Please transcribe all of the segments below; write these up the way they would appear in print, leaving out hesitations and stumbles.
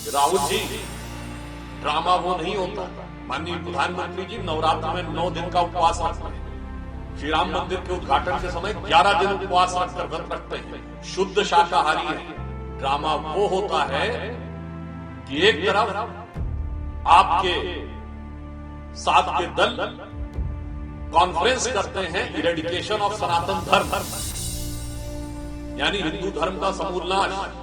Rahul ji, drama वो नहीं होता। माननीय प्रधानमंत्री जी नवरात्र में 9 दिन का उपवास रखते हैं। श्री राम मंदिर के उद्घाटन के समय 11 दिन उपवास रखकर व्रत रखते हैं। शुद्ध शाकाहारी है। ड्रामा वो होता है कि एक तरफ आपके साथ के दल कॉन्फ्रेंस करते हैं इरेडिकेशन ऑफ सनातन धर्म, यानी हिंदू धर्म का समूल नाश।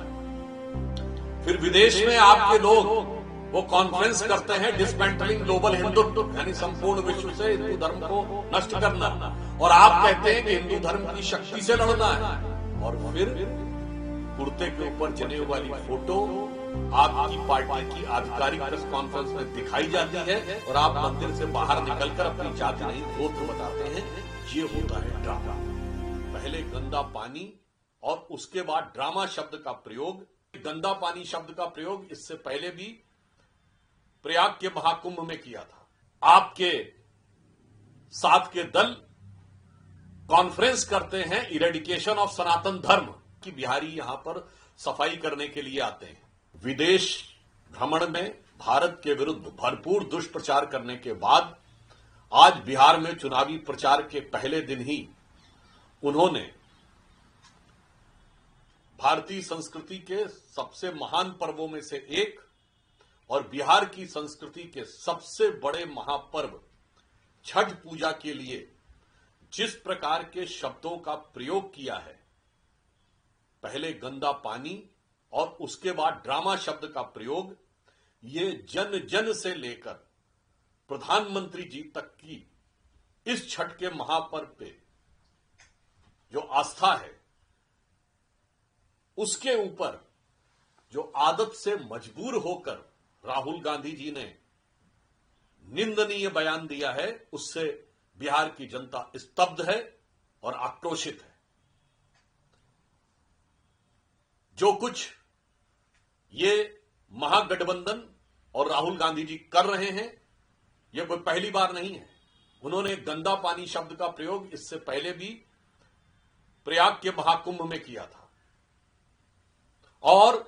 फिर विदेश में आपके लोग वो कॉन्फ्रेंस करते हैं डिसमेंटलिंग ग्लोबल हिंदुत्व, यानी संपूर्ण विश्व से हिंदू धर्म को नष्ट करना। और आप कहते हैं कि हिंदू धर्म की शक्ति से लड़ना है। और फिर कुर्ते के ऊपर जनेऊ वाली फोटो आपकी पार्टी की आधिकारिक प्रेस कॉन्फ्रेंस में दिखाई जाती है और आप मंदिर से बाहर निकलकर अपनी जाति नहीं गोत्र बताते हैं। ये होता है ड्रामा। पहले गंदा पानी और उसके बाद ड्रामा शब्द का प्रयोग। गंदा पानी शब्द का प्रयोग इससे पहले भी प्रयाग के महाकुंभ में किया था। आपके साथ के दल कॉन्फ्रेंस करते हैं इरेडिकेशन ऑफ सनातन धर्म कि बिहारी यहां पर सफाई करने के लिए आते हैं। विदेश भ्रमण में भारत के विरुद्ध भरपूर दुष्प्रचार करने के बाद आज बिहार में चुनावी प्रचार के पहले दिन ही उन्होंने भारतीय संस्कृति के सबसे महान पर्वों में से एक और बिहार की संस्कृति के सबसे बड़े महापर्व छठ पूजा के लिए जिस प्रकार के शब्दों का प्रयोग किया है, पहले गंदा पानी और उसके बाद ड्रामा शब्द का प्रयोग, ये जन जन से लेकर प्रधानमंत्री जी तक की इस छठ के महापर्व पे जो आस्था है, उसके ऊपर जो आदत से मजबूर होकर राहुल गांधी जी ने निंदनीय बयान दिया है, उससे बिहार की जनता स्तब्ध है और आक्रोशित है। जो कुछ ये महागठबंधन और राहुल गांधी जी कर रहे हैं, यह कोई पहली बार नहीं है। उन्होंने गंदा पानी शब्द का प्रयोग इससे पहले भी प्रयाग के महाकुंभ में किया था और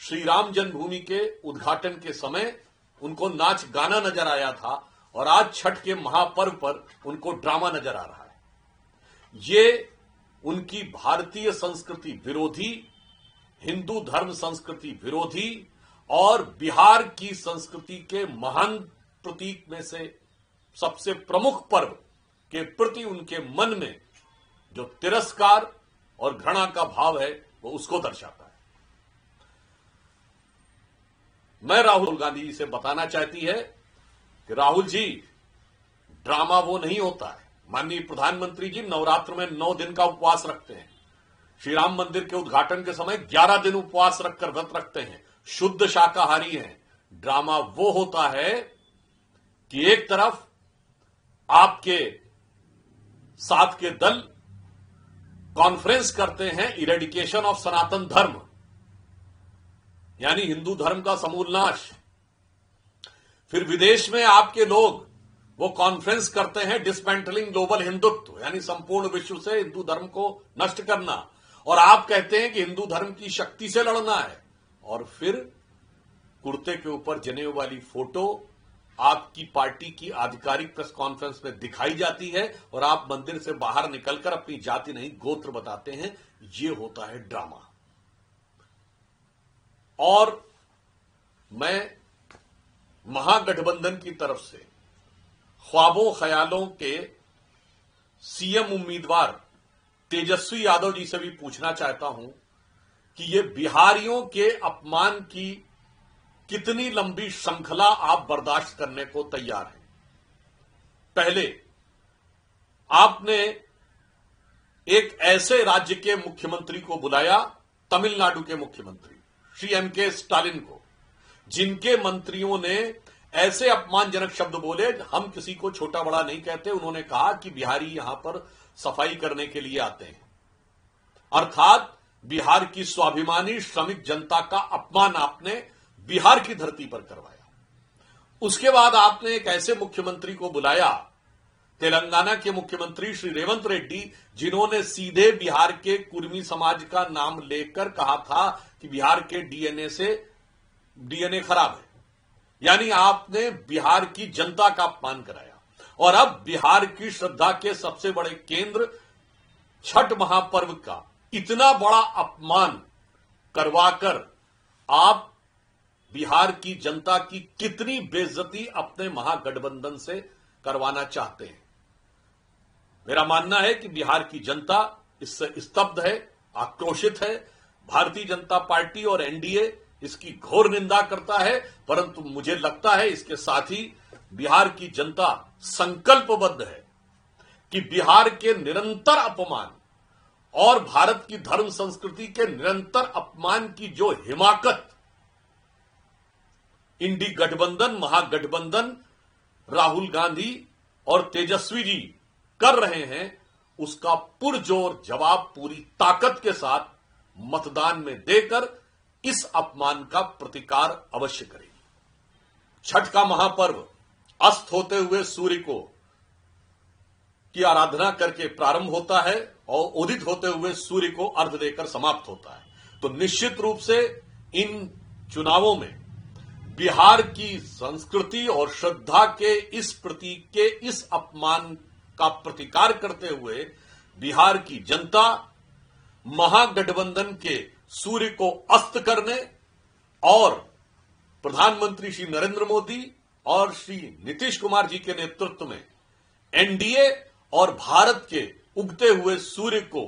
श्री राम जन्मभूमि के उद्घाटन के समय उनको नाच गाना नजर आया था और आज छठ के महापर्व पर उनको ड्रामा नजर आ रहा है। ये उनकी भारतीय संस्कृति विरोधी, हिंदू धर्म संस्कृति विरोधी और बिहार की संस्कृति के महान प्रतीक में से सबसे प्रमुख पर्व के प्रति उनके मन में जो तिरस्कार और घृणा का भाव है, वो उसको दर्शाता है। मैं राहुल गांधी जी से बताना चाहती है कि राहुल जी, ड्रामा वो नहीं होता है। माननीय प्रधानमंत्री जी नवरात्र में 9 दिन का उपवास रखते हैं। श्री राम मंदिर के उद्घाटन के समय 11 दिन उपवास रखकर व्रत रखते हैं। शुद्ध शाकाहारी हैं। ड्रामा वो होता है कि एक तरफ आपके साथ के दल कॉन्फ्रेंस करते हैं इरेडिकेशन ऑफ सनातन धर्म, यानी हिंदू धर्म का समूल नाश। फिर विदेश में आपके लोग वो कॉन्फ्रेंस करते हैं डिसमेंटलिंग ग्लोबल हिंदुत्व, यानी संपूर्ण विश्व से हिंदू धर्म को नष्ट करना। और आप कहते हैं कि हिंदू धर्म की शक्ति से लड़ना है। और फिर कुर्ते के ऊपर जनेऊ वाली फोटो आपकी पार्टी की आधिकारिक प्रेस कॉन्फ्रेंस में दिखाई जाती है और आप मंदिर से बाहर निकलकर अपनी जाति नहीं गोत्र बताते हैं। ये होता है ड्रामा। और मैं महागठबंधन की तरफ से ख्वाबों ख्यालों के सीएम उम्मीदवार तेजस्वी यादव जी से भी पूछना चाहता हूं कि ये बिहारियों के अपमान की कितनी लंबी श्रृंखला आप बर्दाश्त करने को तैयार हैं। पहले आपने एक ऐसे राज्य के मुख्यमंत्री को बुलाया, तमिलनाडु के मुख्यमंत्री श्री एम.के. स्टालिन को, जिनके मंत्रियों ने ऐसे अपमानजनक शब्द बोले, हम किसी को छोटा बड़ा नहीं कहते। उन्होंने कहा कि बिहारी यहां पर सफाई करने के लिए आते हैं, अर्थात बिहार की स्वाभिमानी श्रमिक जनता का अपमान आपने बिहार की धरती पर करवाया। उसके बाद आपने एक ऐसे मुख्यमंत्री को बुलाया, तेलंगाना के मुख्यमंत्री श्री रेवंत रेड्डी, जिन्होंने सीधे बिहार के कुर्मी समाज का नाम लेकर कहा था कि बिहार के डीएनए से डीएनए खराब है। यानी आपने बिहार की जनता का अपमान कराया और अब बिहार की श्रद्धा के सबसे बड़े केंद्र छठ महापर्व का इतना बड़ा अपमान करवाकर आप बिहार की जनता की कितनी बेइज्जती अपने महागठबंधन से करवाना चाहते हैं। मेरा मानना है कि बिहार की जनता इससे स्तब्ध है, आक्रोशित है। भारतीय जनता पार्टी और एनडीए इसकी घोर निंदा करता है, परंतु मुझे लगता है इसके साथ ही बिहार की जनता संकल्पबद्ध है कि बिहार के निरंतर अपमान और भारत की धर्म संस्कृति के निरंतर अपमान की जो हिमाकत इंडी गठबंधन, महागठबंधन, राहुल गांधी और तेजस्वी जी कर रहे हैं, उसका पुरजोर जवाब पूरी ताकत के साथ मतदान में देकर इस अपमान का प्रतिकार अवश्य करेगी। छठ का महापर्व अस्त होते हुए सूर्य को की आराधना करके प्रारंभ होता है और उदित होते हुए सूर्य को अर्घ्य देकर समाप्त होता है। तो निश्चित रूप से इन चुनावों में बिहार की संस्कृति और श्रद्धा के इस प्रतीक के इस अपमान का प्रतिकार करते हुए बिहार की जनता महागठबंधन के सूर्य को अस्त करने और प्रधानमंत्री श्री नरेंद्र मोदी और श्री नीतीश कुमार जी के नेतृत्व में एनडीए और भारत के उगते हुए सूर्य को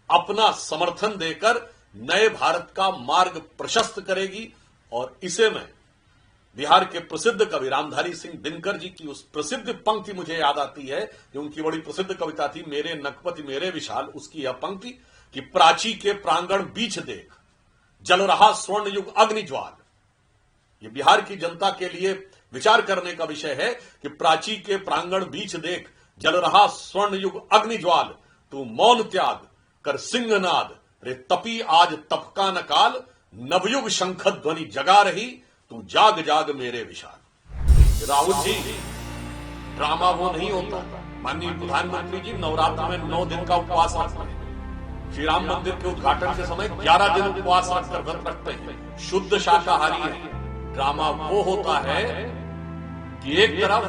अपना समर्थन देकर नए भारत का मार्ग प्रशस्त करेगी। और इसे में बिहार के प्रसिद्ध कवि रामधारी सिंह दिनकर जी की उस प्रसिद्ध पंक्ति मुझे याद आती है, जो उनकी बड़ी प्रसिद्ध कविता थी, मेरे नखपति मेरे विशाल। उसकी यह पंक्ति कि प्राची के प्रांगण बीच देख जल रहा स्वर्ण युग अग्नि ज्वाल। ये बिहार की जनता के लिए विचार करने का विषय है कि प्राची के प्रांगण बीच देख जल रहा स्वर्ण युग अग्नि ज्वाल। तू मौन त्याग कर सिंहनाद रे तपी आज तपका न काल। नवयुग शंख ध्वनि जगा रही तू जाग जाग मेरे विशाल। राहुल जी, ड्रामा वो नहीं होता। माननीय प्रधानमंत्री जी नवरात्र में 9 दिन का उपवास रखते हैं। श्री राम मंदिर के उद्घाटन के समय 11 दिन उपवास रखकर व्रत रखते हैं, शुद्ध शाकाहारी है। ड्रामा वो होता है कि एक तरफ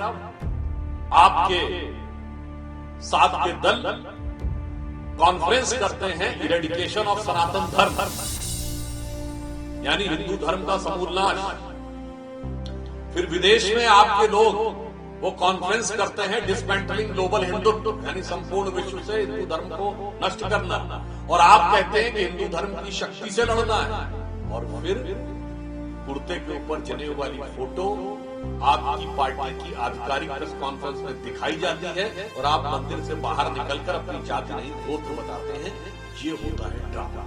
आपके साथ के दल कॉन्फ्रेंस करते हैं इरेडिकेशन ऑफ सनातन धर्म, यानी हिंदू धर्म का समूल नाश। फिर विदेश में आपके लोग वो कॉन्फ्रेंस करते हैं डिसमेंटलिंग ग्लोबल हिंदुत्व, यानी संपूर्ण विश्व से हिंदू धर्म को नष्ट करना। और आप कहते हैं कि हिंदू धर्म की शक्ति से लड़ना है। और फिर कुर्ते के ऊपर जनेऊ वाली फोटो आपकी पार्टी की आधिकारिक प्रेस कॉन्फ्रेंस में दिखाई जाती है और आप मंदिर से बाहर निकलकर अपनी जाति नहीं गोत्र बताते हैं। ये होता है ड्रामा।